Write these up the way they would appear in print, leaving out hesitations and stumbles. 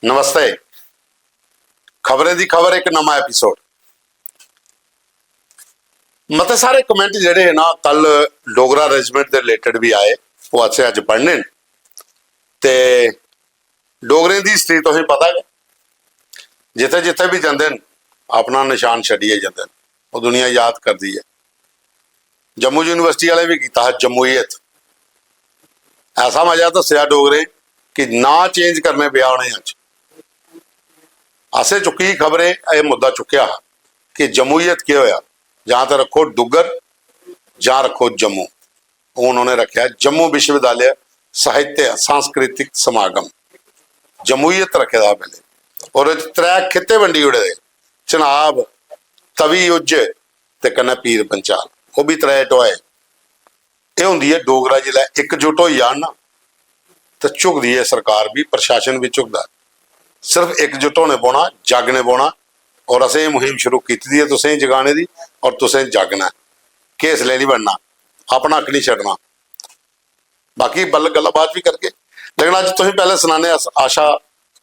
नमस्ते। खबरें दी खबर एक नवा एपीसोड। मते सारे कमेंट जेडे ना कल डोगरा रेजिमेंट के रिलेटेड भी आए, वो अच्छे अज पढ़ने ते डोगरें की हिस्टरी तुसें पता है, जिथे जिथे भी जाते हैं अपना निशान छड्डिए जाते हैं, वो दुनिया याद करती है। जम्मू यूनिवर्सिटी वाले भी किया है जम्मूईयत, ऐसा मजा दसिया डोगरे कि ना चेंज करने पिया उन्हें। अज असे चुकी खबरें यह मुद्दा चुकया कि जम्मूईयत क्या होया, जहां तो रखो डुगर जहां रखो जम्मू। उन्होंने रखा जम्मू विश्वविद्यालय साहित्य सांस्कृतिक समागम, जम्मूईयत रखे पहले। और त्रै खिते वंडी उड़े, चनाब, तवी उज ते कन्नै पीर पंचाल, वो भी त्रै टोए। ये होंदी है डोगरा जिला एकजुट हो जान ना तो झुकदी है सरकार भी, प्रशासन भी झुकदा। सिर्फ एकजुट होने पौना, जागने पौना। और असें मुहिम शुरू की है तुसें जगाने की, और तुसें जागना, घेसले नहीं बनना, अपना हक नहीं छड्डना। बाकी बल गल्लबात भी करके, लेकिन अज तुसीं पहले सुनाने आशा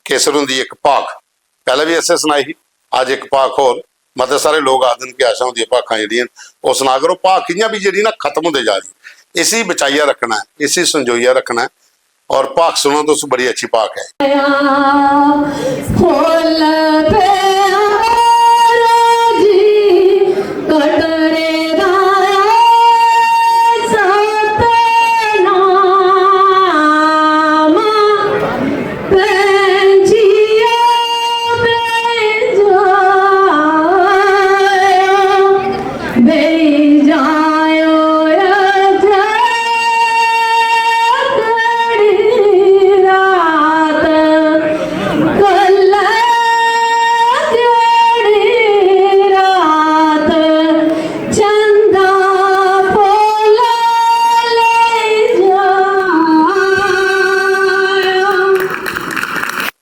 केसर हुंदी एक भाख, पहले भी असें सुनाई ही, अज एक भाख होर। मते सारे लोग आखदे कि आशा होंदी भाखां जेहड़ियां वो सुना करो। भाख इ'यां भी जेहड़ी ना खत्म होंदे जा रही, इसी बचाइया रखना है, इसी संजोइया रखना है। और भाख सुनो तो बड़ी अच्छी भाख है।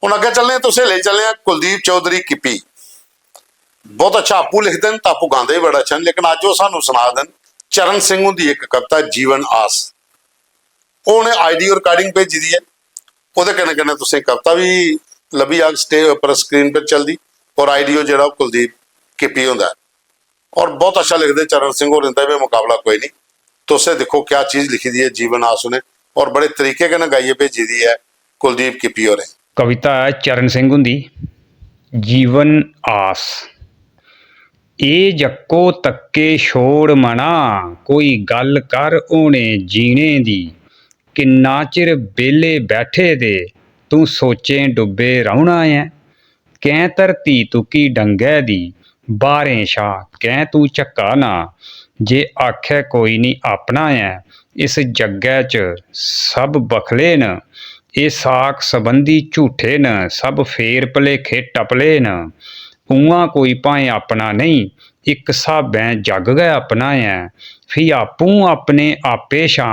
अगे चलने तो ले चलने कुलदीप चौधरी किपी, बहुत अच्छा आपू लिखते हैं, आपू गाते भी बड़ा अच्छा। लेकिन अज वो सानू सुना देन चरण सिंह की एक कविता जीवन आस, उन्हें आईडियो रिकॉर्डिंग भेजी दी है। वो कन्ने कन्ने तुसें कविता भी लभी आ स्टेज पर, स्क्रीन पर चलती, और आईडियो जो कुलदीप किपी होंदा। और बहुत अच्छा लिखते चरण सिंह और इनका भी मुकाबला कोई नहीं। तुसे देखो क्या चीज़ लिखी दी है जीवन आस उन्हें, और बड़े तरीके कन्नै गाइए भेजी दी है कुलदीप किपी होरें। कविता है चरण सिंह हुंदी जीवन आस। ए जक्को तक्के छोड़ मना, कोई गल कर ओने जीने दी। किन्ना चिर बेले बैठे दे, तू सोचें डुबे रौना है। कैं धरती तुकी डंगै दी, बारें शा कैं तू झक्का ना। जे आखै कोई नहीं अपना है, इस जग्गै च सब बखले न। ये साख संबंधी झूठे न, सब फेर भलेखे टपले न। उआं कोई भाएं अपना नहीं, एक स्हाबैं जग गै अपना है। फ्ही आपूं अपने आपे शा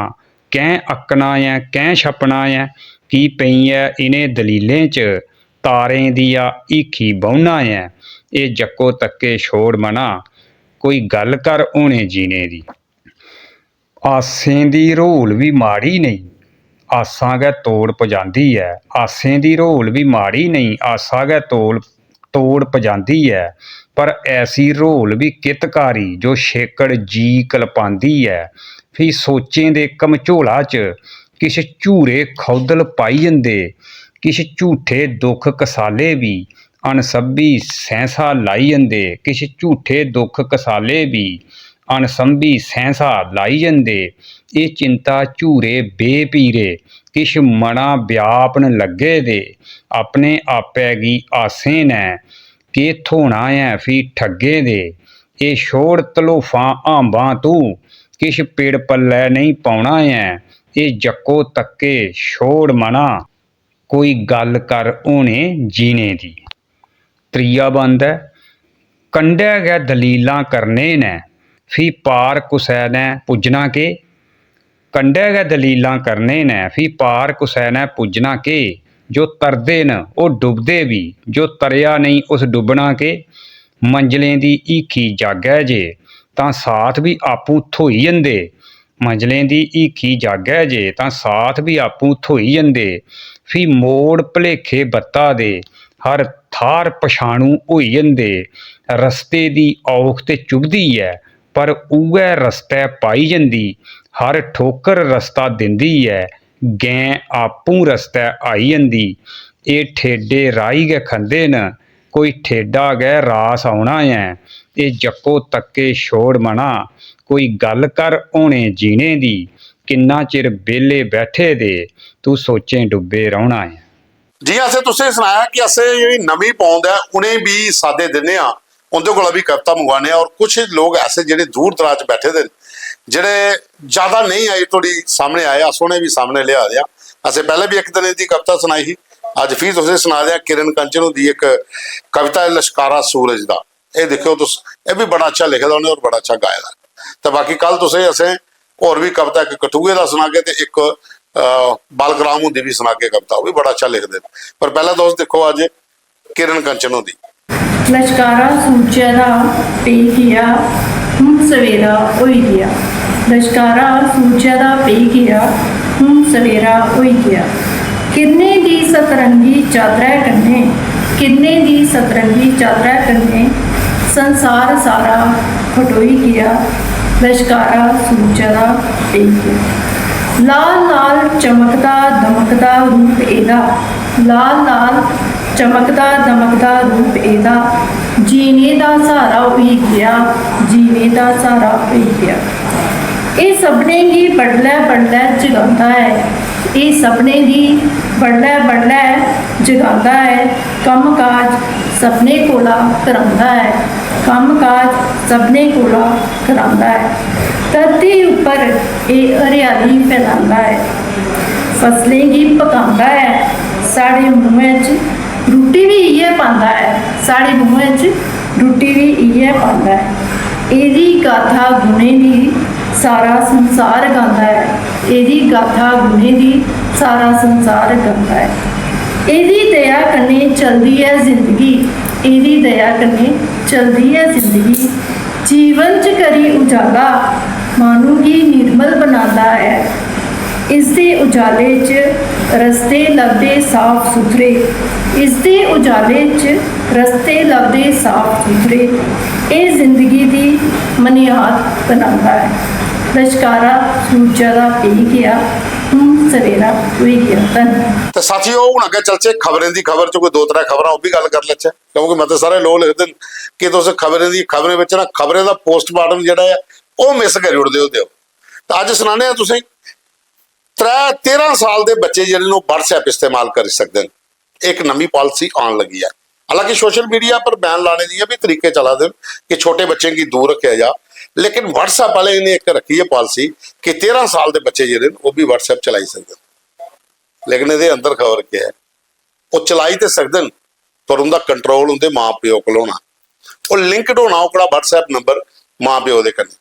कैं अक्कना है, कैं छपना है। की पई है इनें दलीलें च, तारें दिया हीखी बौना है। ये जक्को तक्के छोड़ मना, कोई गल कर होने जीने दी। आसें दी रोल भी माड़ी नहीं, आसां गै तोड़ पजांदी है। आसें दी रोल भी माड़ी नहीं, आसा गै तोड़ पजांदी है। पर ऐसी रोल भी कितकारी, जो छेकड़ जी कलपांदी है। फ्ही सोचें दे घमझोला च किश झूरे खौदल पाई जंदे। किश झूठे दुख कसाले भी अनसंभी सैंसा लाई जंदे। किश झूठे दुख कसाले भी अनसंभी सैंसा लाई जंदे। ये चिंता झूरे बेपीरे, किश मना व्यापन लगे दे। अपने आपै गी आसें नै, के थोना है फ्ही ठगे दे। ये छोड़ तलोफां आंबां तू, किश पेड़ पल्लै नहीं पौना है। ये जक्को तक्के छोड़ मना, कोई गल कर होने जीने दी। त्रीया बंद है कंढै गै दलीलां करने नै, फ्ही पार कुसै नै पुज्जना के। कंढै गै दलीलां करने नै, फ्ही पार कुसै नै पुज्जना के। जो तरदे न ओह् डुबदे भी, जो तरेआ नहीं उस डुबना के। मंजलें दी हीखी जागै जे, तां साथ भी आपूं थ्होई जंदे। मंजलें दी हीखी जागै जे, तां साथ भी आपूं थ्होई जंदे। फ्ही मोड़ भलेखे बत्ता दे, ਹਰ ਥਾਰ ਪਛਾਣੂ ਹੋਈ ਜਾਂਦੇ। ਰਸਤੇ ਦੀ ਔਖ ਤੇ ਚੁਭਦੀ ਐ, ਪਰ ਉਵੇਂ ਰਸਤੇ ਪਾਈ ਜਾਂਦੀ। ਹਰ ਠੋਕਰ ਰਸਤਾ ਦਿੰਦੀ ਐ, ਗੈਂ ਆਪੂ ਰਸਤੇ ਆਈ ਜਾਂਦੀ। ਇਹ ਠੇਡੇ ਰਾਈ ਗਏ ਖੰਦੇ ਨ, ਕੋਈ ਠੇਡਾ ਗਏ ਰਾਸ ਆਉਣਾ ਐ। ਇਹ ਜੱਕੋ ਤੱਕੇ ਛੋੜ ਮਨਾ, ਕੋਈ ਗੱਲ ਕਰ ਹੋਣੇ ਜੀਣੇ ਦੀ। ਕਿੰਨਾ ਚਿਰ ਵਿਹਲੇ ਬੈਠੇ ਦੇ, ਤੂੰ ਸੋਚੇ ਡੁੱਬੇ ਰਹਿਣਾ ਹੈ। ਜੀ ਅਸੀਂ ਤੁਸੀਂ ਸੁਣਾਇਆ ਕਿ ਅਸੀਂ ਜਿਹੜੀ ਨਵੀਂ ਪੌਂਦ ਹੈ ਉਹਨੇ ਵੀ ਸਾਦੇ ਦਿੰਦੇ ਆ, ਉਹਦੇ ਕੋਲ ਵੀ ਕਵਿਤਾ ਮੰਗਵਾਉਂਦੇ ਆ। ਔਰ ਕੁਝ ਲੋਕ ਐਸੇ ਜਿਹੜੇ ਦੂਰ ਦਰਾਜ 'ਚ ਬੈਠੇ ਦੇ ਜਿਹੜੇ ਜ਼ਿਆਦਾ ਨਹੀਂ ਆਏ ਤੁਹਾਡੀ ਸਾਹਮਣੇ ਆਏ, ਅਸੋਂ ਵੀ ਸਾਹਮਣੇ ਲਿਆ ਦਿਆ। ਅਸੀਂ ਪਹਿਲੇ ਵੀ ਇੱਕ ਦਿਨ ਇਹਦੀ ਕਵਿਤਾ ਸੁਣਾਈ ਸੀ, ਅੱਜ ਫਿਰ ਤੁਸੀਂ ਸੁਣਾ ਦਿਆ। ਕਿਰਨ ਕੰਚਨ ਦੀ ਇੱਕ ਕਵਿਤਾ ਹੈ ਲਸ਼ਕਾਰਾ ਸੂਰਜ ਦਾ। ਇਹ ਦੇਖਿਓ ਤੁਸੀਂ, ਇਹ ਵੀ ਬੜਾ ਅੱਛਾ ਲਿਖਦਾ ਉਹਨੇ ਔਰ ਬੜਾ ਅੱਛਾ ਗਾਇਆ ਦਾ। ਤੇ ਬਾਕੀ ਕੱਲ ਤੁਸੀਂ ਅਸੀਂ ਹੋਰ ਵੀ ਕਵਿਤਾ ਇੱਕ ਕਠੂਏ ਦਾ ਸੁਣਾ ਕੇ ਤੇ ਇੱਕ ਬਾਲਗਰਾਮ ਹੁੰਦੀ ਵੀ ਸੁਣਾ ਕੇ ਕਵਿਤਾ, ਉਹ ਵੀ ਬੜਾ ਅੱਛਾ ਲਿਖਦੇ। ਪਰ ਪਹਿਲਾਂ ਦੋਸਤ ਦੇਖੋ ਅੱਜ ਕਿਰਨ ਕੰਚਨ ਦੀ। ਲਸ਼ਕਾਰਾ ਸੂਰਜਾ ਦਾ ਪਈ ਗਿਆ, ਹੁਣ ਸਵੇਰਾ ਹੋਈ ਗਿਆ। ਲਸ਼ਕਾਰਾ ਸੂਰਜਾ ਦਾ ਪਈ ਗਿਆ, ਹੁਣ ਸਵੇਰਾ ਹੋਈ ਗਿਆ। ਕਿੰਨੇ ਦੀ ਸਤਰੰਗੀ ਚਾਦਰਾ ਕੰਨੇ, ਕਿੰਨੇ ਦੀ ਸਤਰੰਗੀ ਚਾਦਰਾ ਕੰਨੇ। ਸੰਸਾਰ ਸਾਰਾ ਖਟੋਈ ਗਿਆ, ਲਸ਼ਕਾਰਾ ਸੂਰਜਾ ਦਾ ਪਈ ਗਿਆ। ਲਾਲ ਲਾਲ ਚਮਕਦਾ ਦਮਕਦਾ ਰੂਪ ਇਹਦਾ, ਲਾਲ ਲਾਲ ਚਮਕਦਾ ਦਮਕਦਾ ਰੂਪ ਇਹਦਾ। ਜੀਣੇ ਦਾ ਸਹਾਰਾ ਹੋਈ ਗਿਆ, ਜੀਣੇ ਦਾ ਸਹਾਰਾ ਹੋਈ ਗਿਆ। ਇਹ ਸਪਨੇ ਦੀ ਬੜਲੇ ਬੜਲੇ ਜਗਾਉਂਦਾ ਹੈ, ਇਹ ਸਪਨੇ ਦੀ ਬੜਲੇ ਬੜਲੇ ਜਗਾਉਂਦਾ ਹੈ। ਕੰਮ ਕਾਜ ਸਪਨੇ ਕੋਲਾ ਕਰਾਉਂਦਾ ਹੈ, ਕੰਮ ਕਾਜ ਸਪਨੇ ਕੋਲਾ ਕਰਾਉਂਦਾ ਹੈ। ਧਰਤੀ ਉੱਪਰ ਇਹ ਹਰਿਆਲੀ ਫੈਲਾਉਂਦਾ ਹੈ, ਫਸਲਾਂ ਦੀ ਪਕਾਉਂਦਾ ਹੈ। ਸਾਡੇ ਮੂੰਹਾਂ 'ਚ ਰੋਟੀ ਵੀ ਇਹ ਪਾਉਂਦਾ ਹੈ, ਸਾਡੇ ਮੂੰਹਾਂ 'ਚ ਰੋਟੀ ਵੀ ਇਹ ਪਾਉਂਦਾ ਹੈ। ਇਹਦੀ ਗਾਥਾ ਗੁਣੇ ਦੀ ਸਾਰਾ ਸੰਸਾਰ ਗਾਉਂਦਾ ਹੈ, ਇਹਦੀ ਗਾਥਾ ਗੁਣੇ ਦੀ ਸਾਰਾ ਸੰਸਾਰ ਗਾਉਂਦਾ ਹੈ। ਇਹਦੀ ਦਇਆ ਕੰਨੇ ਚਲਦੀ ਹੈ ਜ਼ਿੰਦਗੀ, ਇਹਦੀ ਦਇਆ ਕੰਨੇ ਚਲਦੀ ਹੈ ਜ਼ਿੰਦਗੀ। ਜੀਵਨ 'ਚ ਕਰੀ ਉਜਾਲਾ, ਮਾਨੂੰ ਕੀ ਨਿਰਮਲ ਬਣਾਉਂਦਾ ਹੈ। ਇਸ ਦੇ ਉਜਾਲੇ 'ਚ ਰਸਤੇ ਲੱਭਦੇ ਸਾਫ਼ ਸੁਥਰੇ, ਇਸ ਦੇ ਉਜਾਲੇ 'ਚ ਰਸਤੇ ਲੱਭਦੇ ਸਾਫ਼ ਸੁਥਰੇ। ਇਹ ਜ਼ਿੰਦਗੀ ਦੀ ਮਨਿਆਦ ਬਣਾਉਂਦਾ ਹੈ। ਲਸ਼ਕਾਰਾ ਸੂਰਜਾ ਦਾ ਪਈ ਗਿਆ, ਹੁਣ ਸਵੇਰਾ ਹੋਈ ਗਿਆ। ਧੰਨਵਾਦ। ਤੇ ਸਾਥੀਓ ਹੁਣ ਅੱਗੇ ਚੱਲचे ਖਬਰਾਂ ਦੀ ਖਬਰ 'ਚ ਕੋਈ ਦੋ ਤਰ੍ਹਾਂ ਖਬਰਾਂ ਉਹ ਵੀ ਗੱਲ ਕਰ ਲੈਚੇ, ਕਿਉਂਕਿ ਮੈਂ ਤਾਂ ਸਾਰੇ ਲੋਕ ਲਿਖਦੇ ਨੇ ਕਿ ਤੁਸੀਂ ਖਬਰਾਂ ਦੀ ਖਬਰਾਂ ਵਿੱਚ ਨਾ ਖਬਰਾਂ ਦਾ ਪੋਸਟਮਾਰਟਮ ਜਿਹੜਾ ਹੈ ਉਹ ਮਿਸ ਕਰੀ ਉੜਦੇ ਹੋ। ਤਾਂ ਅੱਜ ਸੁਣਾਉਂਦੇ ਆ ਤੁਸੀਂ 13 ਸਾਲ ਦੇ ਬੱਚੇ ਜਿਹੜੇ ਨੂੰ WhatsApp ਇਸਤੇਮਾਲ ਕਰ ਸਕਦੇ ਨੇ। ਇੱਕ ਨਵੀਂ ਪਾਲਿਸੀ ਆਉਣ ਲੱਗੀ है। हालांकि सोशल मीडिया पर बैन लाने दी भी तरीके चला दे कि छोटे बच्चे की दूर रखा जा, लेकिन WhatsApp वाले ने एक रखी है पॉलिसी कि 13 साल के बच्चे जो वो भी WhatsApp चलाई सकते। लेकिन ये अंदर खबर क्या है, वो चलाई तो सकते पर उनका कंट्रोल उनके माँ प्यो को होना, वो लिंकड होना वो WhatsApp नंबर माँ प्यो के कन्ने,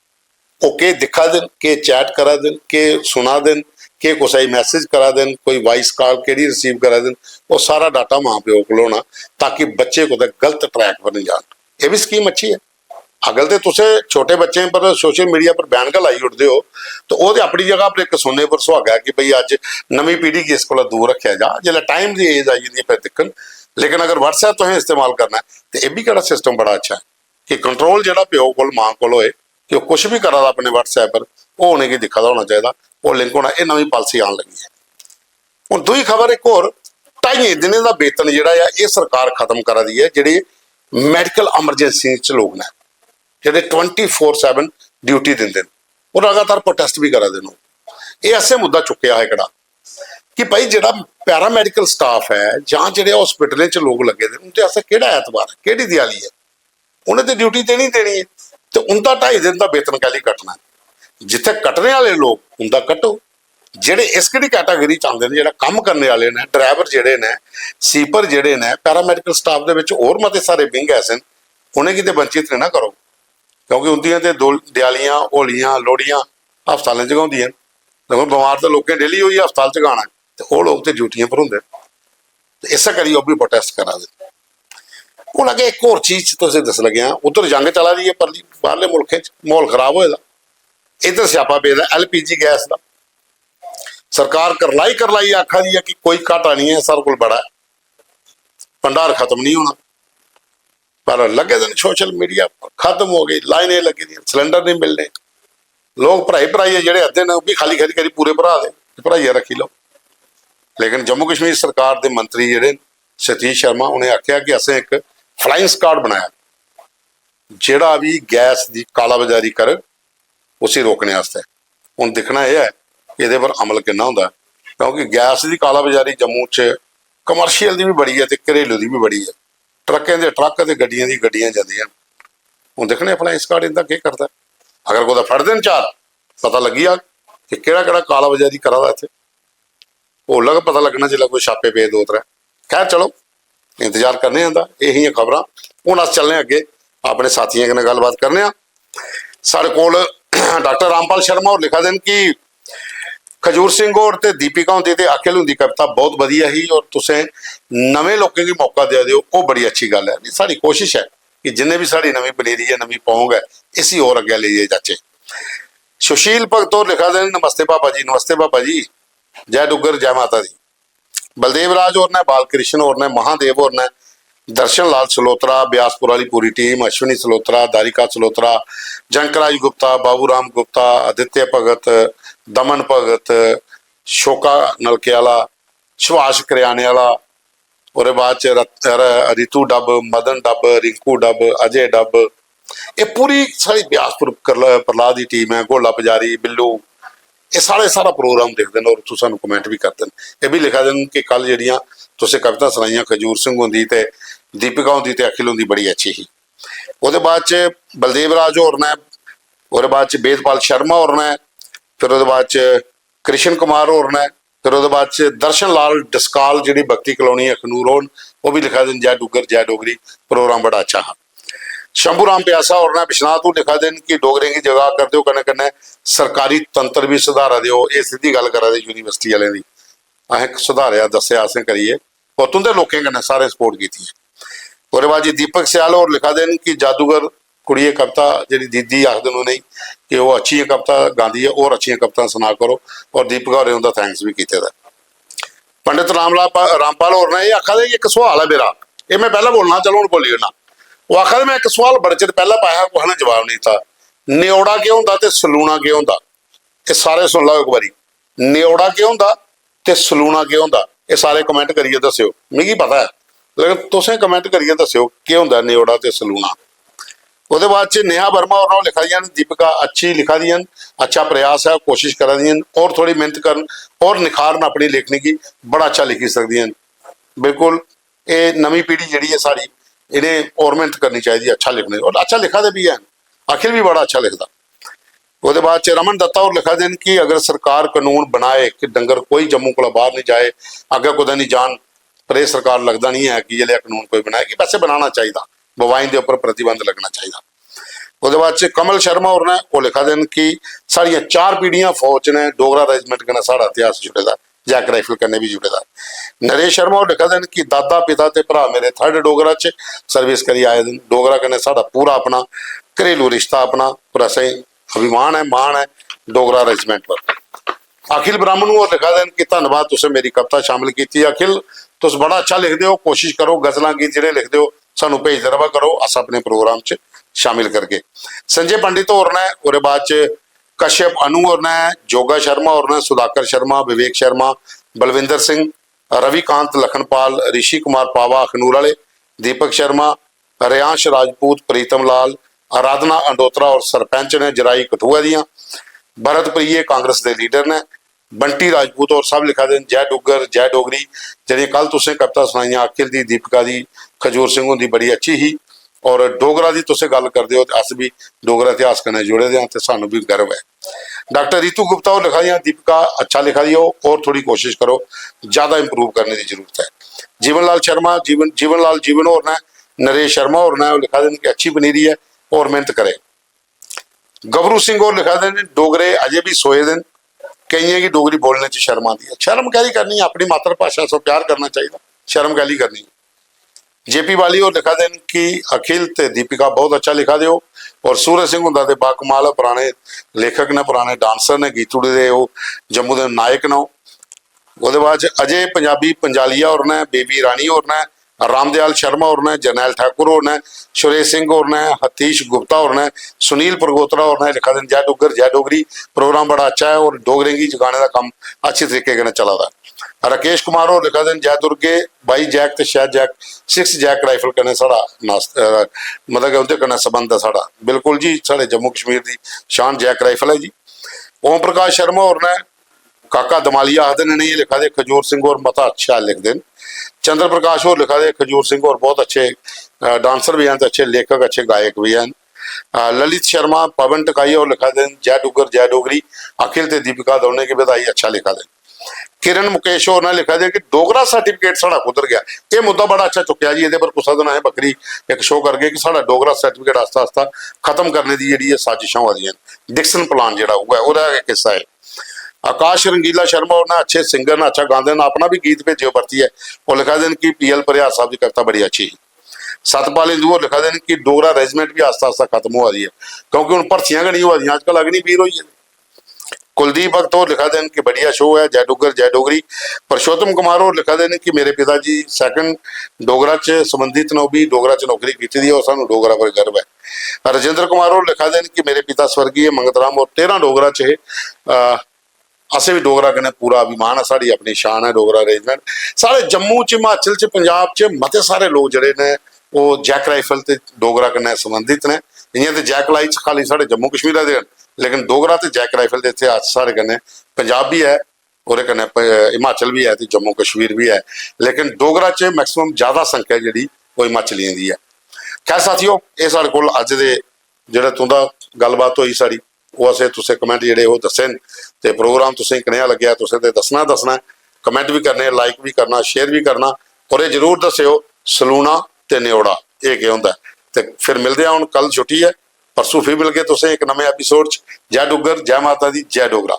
वो के दिखा देन, के चैट करा देन, के सुना देन, कि कुछ मैसेज करा देन, कोई वॉइस कॉल केड़ी रिसीव करा देन, वो सारा डाटा माँ प्यो को होना ताकि बच्चे को गलत ट्रैक पर नहीं जान। ये भी स्कीम अच्छी है। अगल तो तुसे छोटे बच्चे पर सोशल मीडिया पर बैन लाई उठते हो तो वो अपनी जगह पर एक सोने पर सुहागा है कि भाई अज नवी पीढ़ी की इस को दूर रखा जा, जिसले टाइम की एज आई जाती है फिर दिक्कन। लेकिन अगर WhatsApp तुसें इस्तेमाल करना है तो यह भी कहड़ा सिस्टम बड़ा अच्छा है कि कंट्रोल जो प्यो को माँ को होए कि वह कुछ भी करा अपने WhatsApp पर वो होने की दिक्कत होना चाहिए, वो लिंक होना। ये नवी पॉलिसी आने लगी है। हुण दूई खबर एक होर, 2.5 दिनों का वेतन जिहड़ा है ये सरकार खत्म करा दी है। जिहड़े मैडिकल एमरजेंसी च लोग ने जिहड़े 24/7 ड्यूटी दिंदे और लगातार प्रोटेस्ट भी करा देन, ये ऐसे मुद्दा चुक्या है कड़ा कि भाई जिहड़ा पैरा मैडिकल स्टाफ है जां जिहड़े हॉस्पिटलें च लोग लगे दे उनते ऐसा किहड़ा ऐतवार है, किहड़ी दिवाली है, उन्हें तो ड्यूटी देनी देनी है, तो उनका 2.5 दिन का वेतन कैली कटना है। जिथे कटने वाले लोग उनका कटो, जेडे इस किहड़ी कैटागरी च आंदे ने, जेड़ा काम करने वाले ने, ड्राइवर जेडे ने, सीपर जेडे ने, पैरामैडिकल स्टाफ दे विच होर मते सारे विंग ऐसे उन्हें किते वंचित ना करो, क्योंकि उन्दियां ते दिवालियां, होलियां, लोहड़ियां हस्पतालें च गाउंदियां। लेकिन बीमार तो लोकें डेली होई हस्पताल च गाना, ते ओह लोग ते ड्यूटियां पर हुंदे, ते इस करियै ओह भी प्रोटेस्ट करा दे। हुण अगे एक होर चीज़ तुसीं दस लगे, उधर जंग चला रही है परली बाहरले मुल्कें च, माहौल खराब होएदा। इधर स्यापा पेदा LPG गैस का, सरकार करलाई आखा दी है कि कोई घाटा नहीं है, सारे कोल बड़ा है। भंडार खत्म नहीं होना। पर लगे दिन सोशल मीडिया खत्म हो गई, लाइनें लगी दी, सिलेंडर नहीं मिलने, लोग भराई जेडे अद्धे ने भी खाली खाली करी पूरे भरा दे, भराइया रखी लो। लेकिन जम्मू कश्मीर सरकार के मंत्री जेडे सतीश शर्मा उन्हें आख्या कि असें एक फ्लाइंग स्क्वाड बनाया जेड़ा भी गैस की कालाबाजारी करे उसे रोकने वास्ते। हुण दिखना यह है कि ये पर अमल कितना होंदा, क्योंकि गैस की कालाबाजारी जम्मू च कमर्शियल की भी बड़ी है तो घरेलू की भी बड़ी है, ट्रकों के ट्रक ते गड्डियां दी गड्डियां जांदियां। हुण देखने फ्लाइंग स्क्वाड इनका क्या करता, अगर कोई फड़ देन चार पता लगी आ कि केड़ा केड़ा कालाबाजारी करा दा इत्थे, होला पता लगना जिसलै कोई छापे पे दो त्रै। खैर चलो इंतजार करने आंदा, यही खबर। हुण अस चलने अगे अपने साथियों कन्नै गलबात करने। साढ़े कोल डॉक्टर रामपाल शर्मा होर लिखा देन कि खजूर सिंह होर ते दीपिका होंदी ते अखिल होंदी कविता बहुत वधिया ही और तुसें नवे लोगों की मौका दे दिओ, वो बड़ी अच्छी गल है। साड़ी कोशिश है कि जिन्हें भी साड़ी नवी पनीरी है, नवी पौंग है, इसी और अगे ले जाचे। सुशील भगत होर लिखा देन नमस्ते पापा जी, नमस्ते पापा जी, जय डुगर जय माता दी। बलदेव राज होर ने, बाल कृष्ण होर ने, महादेव होर ने, दर्शन लाल सलोत्रा, ब्यासपुर वाली पूरी टीम, अश्विनी सलोत्रा, दारिका सलोत्रा, जंकराज गुप्ता, बाबू राम गुप्ता, आदित्य भगत, दमन भगत, शोका नलकेवाला, सुभाष करियाने वाला, और बाद Ritu dub, Madan dub, Rinku dub, Ajay dub, ये पूरी सारी ब्यासपुर प्रहलाद की टीम है। गोला पुजारी, बिल्लू, ये सारा प्रोग्राम देखते हैं और तू सानू कमेंट भी करते हैं। ये भी लिखा देन कि कल जड़ियाँ तुसें कविता सुनाइयां खजूर सिंह होंदी ते दीपिका होंदी ते अखिल होंदी बड़ी अच्छी ही। उसदे बाद च बलदेव राज होर ने, और बाद च वेदपाल शर्मा होर ने, फिर उसदे बाद च कृष्ण कुमार होर ने, फिर उसदे बाद च दर्शन लाल डस्काल जी भगती कलोनी है खनूर होर, वो भी लिखा दिन जय डुगर जय डोगरी, प्रोग्राम बड़ा अच्छा हा। शंभू राम प्यासा होर ने बिश्नाह तू लिखा दिन कि डोगरे की जगह कर दो, कन्नै कन्नै सरकारी तंत्र भी सुधारा दो। ये सीधी गल करा दे यूनीवर्सिटी वाले की, असें सुधारिया दस्सिया असें करिए और तुंदे लोकें कन्नै सारे सपोर्ट की। और बाद जी दीपक सियाल होर लिखा देन कि जादूगर कुड़िए कविता जी दीदी आखदे उन्हें कि वो अच्छी कविता गाँधी है और अच्छी कविता सुना करो, और दीपिका होरें उनका थैंक्स भी किया। पंडित रामपाल होर ने ये आखा दे एक सवाल है मेरा, ये मैं पहला बोलना, चलो हूँ बोलिए ना। वो आखा दे मैं एक सवाल बड़े चिर पहला पाया, कुछ ने जवाब नहीं था, न्योड़ा क्यों होंदा ते सलूना क्यों होंदा? ये सारे सुन लो एक बारी, न्योड़ा क्यों होंदा ते सलूना क्यों होंदा? ये सारे कमेंट करिए दस्सिओ, मिगी पता है लेकिन तुसें कमेंट करिए दस्सिओ केह् होंदा न्योड़ा ते सलूना। उसदे बाद च नेहा वर्मा और लिखा दियां दीपिका अच्छी लिखा दियां, अच्छा प्रयास है, कोशिश करा दियां और थोड़ी मेहनत करन और निखारन अपनी लेखनी की, बड़ा अच्छा लिखी सकदियां। बिल्कुल ये नवी पीढ़ी जी है साड़ी, इन्हें और मेहनत करनी चाहिए अच्छा लिखने, और अच्छा लिखा दे भी है, अखिल भी बड़ा अच्छा लिखता। उसदे बाद च रमन दत्ता और लिखा देन कि अगर सरकार कानून बनाए कि डंगर कोई जम्मू को बाहर नहीं जाए, अगर कुछ नहीं जान, पर यह सरकार लगता नहीं है कि ये कानून कोई बनाए कि वैसे बनाना चाहिए, बवाइन के उपर प्रतिबंध लगना चाहिए। उसके बाद च कमल शर्मा और ने वो लिखा देन कि साड़ियाँ 4 पीढ़ियां फौज ने डोगरा रेजिमेंट कन्नै साड़ा इतिहास जुड़े दा, जैक राइफल कन्नै भी जुड़े दा। नरेश शर्मा और लिखा देन कि दादा पिता ते भरा मेरे 3rd डोगरा च सर्विस करी आए दिन, डोगरा कन्नै साड़ा पूरा अपना घरेलू रिश्ता अपना, और असें अभिमान है, मान है डोगरा रेजिमेंट पर। अखिल ब्राह्मण और लिखा देन कि धन्यवाद तुसें मेरी कविता शामिल की। अखिल तुस बड़ा अच्छा लिखते हो, कोशिश करो गजलां गीत जेह्ड़े लिखते हो सानू भेजदे रवा करो, अस अपने प्रोग्राम च शामिल करके। संजय पंडित होर ने, और बाद च कश्यप अनु होर ने, जोगा शर्मा होर ने, सुधाकर शर्मा, विवेक शर्मा, बलविंदर सिंह, रविकांत लखनपाल, ऋषि कुमार पावा अखनूर वाले, दीपक शर्मा, रियांश राजपूत, प्रीतम लाल, आराधना अंडोत्रा और सरपंच ने जराई कठुआ दियाँ, भरत प्रिय कांग्रेस के लीडर ने, बंटी राजपूत और सब लिखा देन जय डुगर जय डोगरी। जी कल तुसें कविता सुनाइयां अखिल दी, दीपिका दी, खजूर सिंह होंदी बड़ी अच्छी ही, और डोगरा की तुसें गल करते हो, अस भी डोगरा इतिहास कन्नै जुड़े दे तो सानू भी गर्व है। डॉक्टर रितू गुप्ता और लिखा दियां दीपिका अच्छा लिखा दी हो और थोड़ी कोशिश करो, ज़्यादा इंप्रूव करने की जरूरत है। जीवन शर्मा जीवन और ने, नरेश शर्मा और ने लिखा देन कि अच्छी पनीरी है और मेहनत करे। गबरू सिंह और लिखा देन डोगरे अजे भी सोए दिन, कईयों की डोगरी बोलने च शर्म आती है, शर्म कैली करनी है, अपनी मातृभाषा से प्यार करना चाहिए, शर्म कैली करनी है। जेपी वाली और लिखा देन कि अखिल ते दीपिका बहुत अच्छा लिखा दो, और सूरज सिंह हुंदा ते बाकमाल है, पुराने लेखक ने, पुराने डांसर ने, गीतड़ू दे जम्मू के नायक ने। उसदे बाद अजय पंजाबी पंजालिया और ने, बेबी रानी और ने, रामदयाल शर्मा और ने, जरनैल ठाकुर और ने, सुरेश सिंह और ने, हतीश गुप्ता और ने, सुनील परगोत्रा और ने लिखा दिन जय डुग्गर जय डोगरी प्रोग्राम बड़ा अच्छा है और डोगरेंगी जगाने का काम अच्छे तरीके के चला था। राकेश कुमार और लिखा दिन जय दुर्गे बाई जैक ते शायद जैक 6 जैक राइफल कने साड़ा मतलब कि उनके कने संबंध है साड़ा बिल्कुल जी साढ़े जम्मू कश्मीर की शान जैक राइफल है जी। ओम प्रकाश शर्मा और ने काका दमालिया आखते ने ये लिखा दे खजूर सिंह और मता अच्छा लिख देन। चंद्र प्रकाश और लिखा दे खजूर सिंह और बहुत अच्छे डांसर भी हैं तो अच्छे लेखक अच्छे गायक भी हैं। ललित शर्मा पवन टकाई और लिखा दें जय डुग्गर जय डोगरी अखिल ते दीपिका दोने की बधाई अच्छा लिखा दें। किरण मुकेश और ने लिखा दे कि डोगरा सर्टिफिकेट साड़ा कुदर गया ये मुद्दा बड़ा अच्छा चुकया जी। ये पर कुछ दिन है बकरी एक शो करके कि साड़ा डोगरा सर्टिफिकेट आस्ता आस्ता खत्म करने की जी साजिशा हो रही हैं। डिक्सन प्लान जो हुआ है वह एक हिस्सा है। आकाश रंगीला शर्मा और ना अच्छे सिंगर ना अच्छा गाते हैं अपना भी गीत भेजे भरती है और लिखा देन कि PL परिहार साहब की कविता बड़ी अच्छी है। सतपाल इंदू और लिखा देन कि डोगरा रेजिमेंट भी आस्ता आस्ता खत्म हो रही है क्योंकि हूँ भर्तियां नहीं हो रही अजकल अग्निवीर हुई है। कुलदीप भगत और लिखा देन कि बढ़िया शो है जय डुग्गर जय डोगरी। परशोत्तम कुमार और लिखा देन कि मेरे पिताजी सैकंड डोगरा च संबंधित ने भी डोगरा च नौकरी की थी और सानू डोगरा पर गर्व है। राजेंद्र कुमार और लिखा देन कि मेरे पिता स्वर्गीय मंगत राम और 13 डोगरा च असें भी डोगरा कन्नै पूरा अभिमान है साड़ी अपनी शान है डोगरा रेजिमेंट। साढ़े जम्मू च हिमाचल च पंजाब च मते सारे लोग जड़े ने वो जैक राइफल ते डोगरा कन्नै संबंधित ने। इ'यां ते जैक लाई च खाली साढ़े जम्मू कश्मीर दे लेकिन डोगरा ते जैक राइफल दे इत्थे साढ़े कन्नै पंजाब भी है और कन्नै हिमाचल भी है ते जम्मू कश्मीर भी है लेकिन डोगरा च मैक्सिमम ज़्यादा संख्या जी वो हिमाचलियों की है। खैर साथियों ये साढ़े कोल अज दे जेह्ड़ा तुंदा गलबात होई साड़ी वो असें तुसें कमेंट जेह्ड़े ओह् दस्से न ते प्रोग्राम तुसें कनेहा लग्गेआ तुसें ते दस्सना कमेंट भी करने लाइक भी करना शेयर भी करना और ये जरूर दस्सिओ सलूना ते न्योड़ा ये केह् होंदा ते फिर मिलदे आ। हुण कल छुट्टी है परसों फिर मिल गए तुसें एक नमें एपीसोड च। जय डुग्गर जय माता दी जय डोगरा।